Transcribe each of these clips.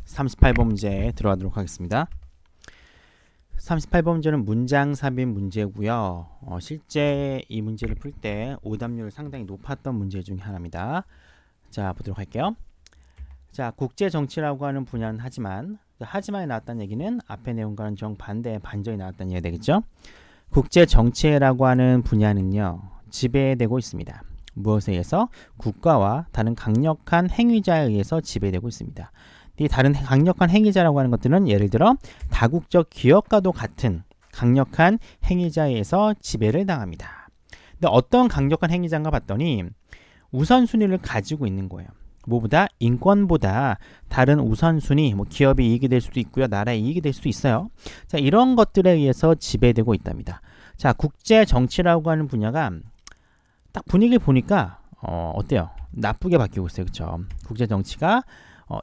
38번 문제 들어가도록 하겠습니다. 38번 문제는 문장 삽입 문제고요. 실제 이 문제를 풀 때 오답률 상당히 높았던 문제 중에 하나입니다. 자, 보도록 할게요. 자, 국제 정치라고 하는 분야는 하지만이 나왔다는 얘기는 앞의 내용과는 정반대의 반전이 나왔다는 얘기가 되겠죠. 국제 정치라고 하는 분야는요, 지배되고 있습니다. 무엇에 의해서? 국가와 다른 강력한 행위자에 의해서 지배되고 있습니다. 이 다른 강력한 행위자라고 하는 것들은 예를 들어 다국적 기업과도 같은 강력한 행위자에 의해서 지배를 당합니다. 근데 어떤 강력한 행위자인가 봤더니 우선순위를 가지고 있는 거예요. 뭐보다? 인권보다 다른 우선순위, 기업의 이익이 될 수도 있고요, 나라의 이익이 될 수도 있어요. 자, 이런 것들에 의해서 지배되고 있답니다. 자, 국제 정치라고 하는 분야가 딱 분위기를 보니까 어때요? 나쁘게 바뀌고 있어요, 그렇죠? 국제 정치가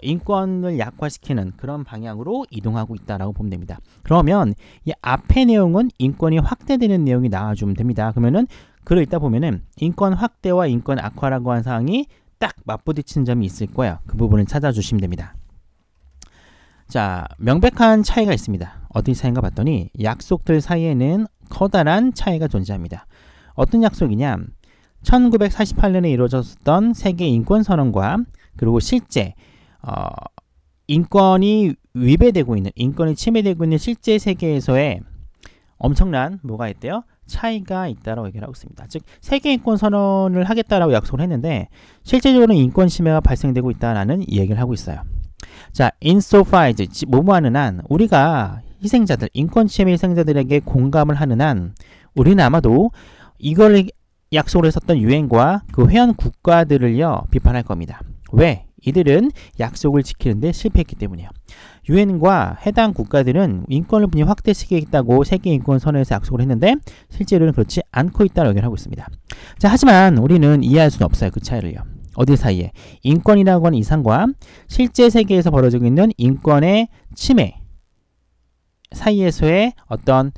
인권을 약화시키는 그런 방향으로 이동하고 있다라고 보면 됩니다. 그러면 이 앞의 내용은 인권이 확대되는 내용이 나와주면 됩니다. 그러면은 글을 읽다 보면은 인권 확대와 인권 악화라고 하는 사항이 딱 맞부딪히는 점이 있을 거예요. 그 부분을 찾아주시면 됩니다. 자, 명백한 차이가 있습니다. 어떤 차이인가 봤더니 약속들 사이에는 커다란 차이가 존재합니다. 어떤 약속이냐? 1948년에 이루어졌던 세계 인권선언과 그리고 실제 인권이 위배되고 있는, 인권이 침해되고 있는 실제 세계에서의 엄청난 뭐가 있대요? 차이가 있다라고 얘기를 하고 있습니다. 즉 세계 인권 선언을 하겠다라고 약속을 했는데 실제적으로는 인권 침해가 발생되고 있다라는 얘기를 하고 있어요. 자, insofar as 뭐뭐하는 한 우리가 희생자들, 인권 침해 희생자들에게 공감을 하는 한 우리는 아마도 이걸 약속을 했었던 유엔과 그 회원 국가들을요 비판할 겁니다. 왜? 이들은 약속을 지키는데 실패했기 때문이에요. 유엔과 해당 국가들은 인권을 분명히 확대시키겠다고 세계인권선언에서 약속을 했는데 실제로는 그렇지 않고 있다고 얘기를 하고 있습니다. 자, 하지만 우리는 이해할 수는 없어요. 그 차이를요. 어디 사이에? 인권이라고 하는 이상과 실제 세계에서 벌어지고 있는 인권의 침해 사이에서의 어떤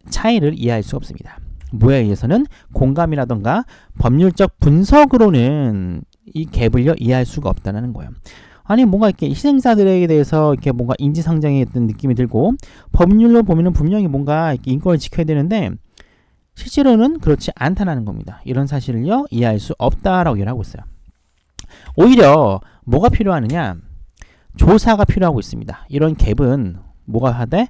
차이를 이해할 수가 없습니다. 뭐에 의해서는 공감이라던가 법률적 분석으로는 이 갭을요 이해할 수가 없다는 거예요. 아니 뭔가 이렇게 희생자들에 대해서 이렇게 뭔가 인지상정의 어떤 느낌이 들고 법률로 보면은 분명히 뭔가 이렇게 인권을 지켜야 되는데 실제로는 그렇지 않다는 겁니다. 이런 사실을요 이해할 수 없다라고 얘기를 하고 있어요. 오히려 뭐가 필요하느냐? 조사가 필요하고 있습니다. 이런 갭은 뭐가 하되?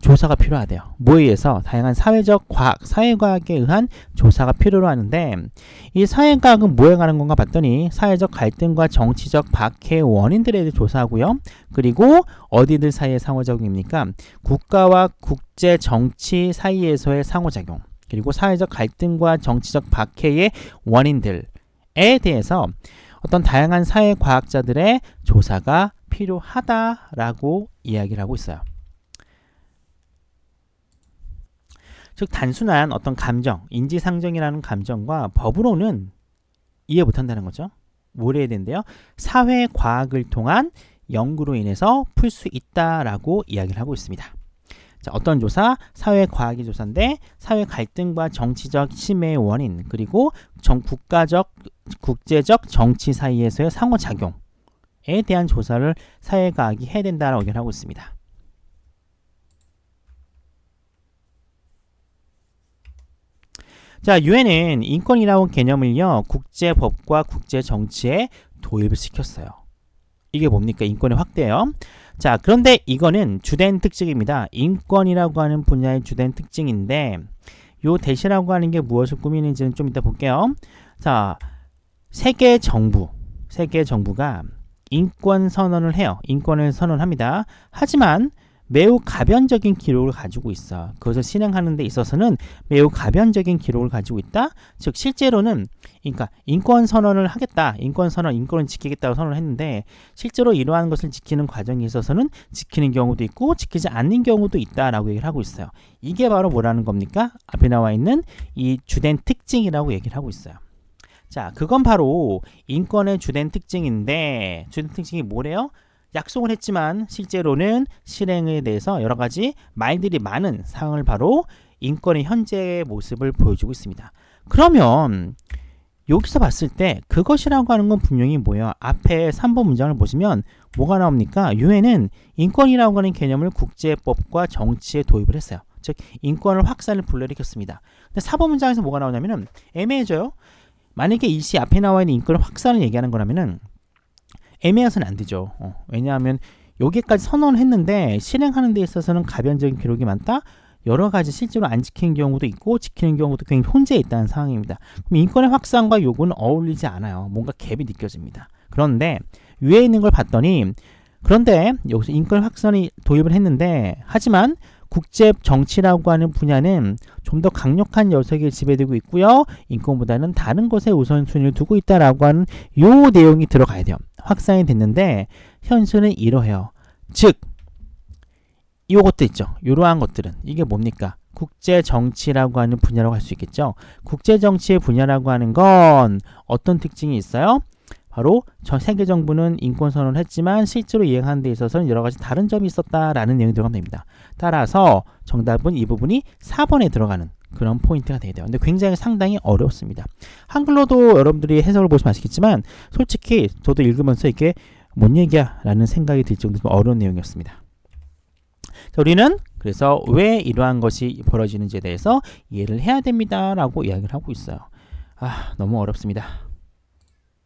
조사가 필요하대요. 뭐에 의해서? 다양한 사회적 과학, 사회과학에 의한 조사가 필요로 하는데 이 사회과학은 뭐에 관한 건가 봤더니 사회적 갈등과 정치적 박해의 원인들에 대해 조사하고요. 그리고 어디들 사이의 상호작용입니까? 국가와 국제 정치 사이에서의 상호작용, 그리고 사회적 갈등과 정치적 박해의 원인들에 대해서 어떤 다양한 사회과학자들의 조사가 필요하다라고 이야기를 하고 있어요. 즉 단순한 어떤 감정, 인지상정이라는 감정과 법으로는 이해 못한다는 거죠. 뭘 해야 된대요? 사회과학을 통한 연구로 인해서 풀 수 있다라고 이야기를 하고 있습니다. 자, 어떤 조사? 사회과학의 조사인데 사회 갈등과 정치적 침해의 원인, 그리고 국가적, 국제적 정치 사이에서의 상호작용에 대한 조사를 사회과학이 해야 된다라고 얘기를 하고 있습니다. 자, 유엔은 인권이라는 개념을요 국제법과 국제정치에 도입을 시켰어요. 이게 뭡니까? 인권의 확대예요. 자, 그런데 이거는 주된 특징입니다. 인권이라고 하는 분야의 주된 특징인데 요 대시라고 하는 게 무엇을 꾸미는지는 좀 이따 볼게요. 자, 세계 정부가 인권 선언을 해요. 인권을 선언합니다. 하지만 매우 가변적인 기록을 가지고 있어. 그것을 실행하는 데 있어서는 매우 가변적인 기록을 가지고 있다. 즉 실제로는 그러니까 인권 선언을 하겠다. 인권을 지키겠다고 선언을 했는데 실제로 이러한 것을 지키는 과정에 있어서는 지키는 경우도 있고 지키지 않는 경우도 있다라고 얘기를 하고 있어요. 이게 바로 뭐라는 겁니까? 앞에 나와 있는 이 주된 특징이라고 얘기를 하고 있어요. 자, 그건 바로 인권의 주된 특징인데 주된 특징이 뭐래요? 약속을 했지만 실제로는 실행에 대해서 여러 가지 말들이 많은 상황을 바로 인권의 현재의 모습을 보여주고 있습니다. 그러면 여기서 봤을 때 그것이라고 하는 건 분명히 뭐예요? 앞에 3번 문장을 보시면 뭐가 나옵니까? 유엔은 인권이라고 하는 개념을 국제법과 정치에 도입을 했어요. 즉 인권을 확산을 불러일으켰습니다. 근데 4번 문장에서 뭐가 나오냐면은 애매해져요. 만약에 이 시 앞에 나와 있는 인권을 확산을 얘기하는 거라면은 애매해서는 안 되죠. 왜냐하면 여기까지 선언을 했는데 실행하는 데 있어서는 가변적인 기록이 많다. 여러 가지 실제로 안 지키는 경우도 있고 지키는 경우도 굉장히 혼재해 있다는 상황입니다. 그럼 인권의 확산과 요구는 어울리지 않아요. 뭔가 갭이 느껴집니다. 그런데 위에 있는 걸 봤더니 그런데 여기서 인권 확산이 도입을 했는데 하지만 국제 정치라고 하는 분야는 좀 더 강력한 녀석에 지배되고 있고요. 인권보다는 다른 것에 우선순위를 두고 있다라고 하는 요 내용이 들어가야 돼요. 확산이 됐는데 현실은 이러해요. 즉 요것도 있죠. 이러한 것들은 이게 뭡니까? 국제 정치라고 하는 분야라고 할 수 있겠죠. 국제 정치의 분야라고 하는 건 어떤 특징이 있어요? 바로 전 세계 정부는 인권 선언을 했지만 실제로 이행하는 데 있어서는 여러 가지 다른 점이 있었다라는 내용이 들어가면 됩니다. 따라서 정답은 이 부분이 4번에 들어가는 그런 포인트가 돼야 돼요. 근데 굉장히 상당히 어렵습니다. 한글로도 여러분들이 해석을 보시면 아시겠지만 솔직히 저도 읽으면서 이게 뭔 얘기야 라는 생각이 들 정도로 좀 어려운 내용이었습니다. 자, 우리는 그래서 왜 이러한 것이 벌어지는지에 대해서 이해를 해야 됩니다 라고 이야기를 하고 있어요. 너무 어렵습니다.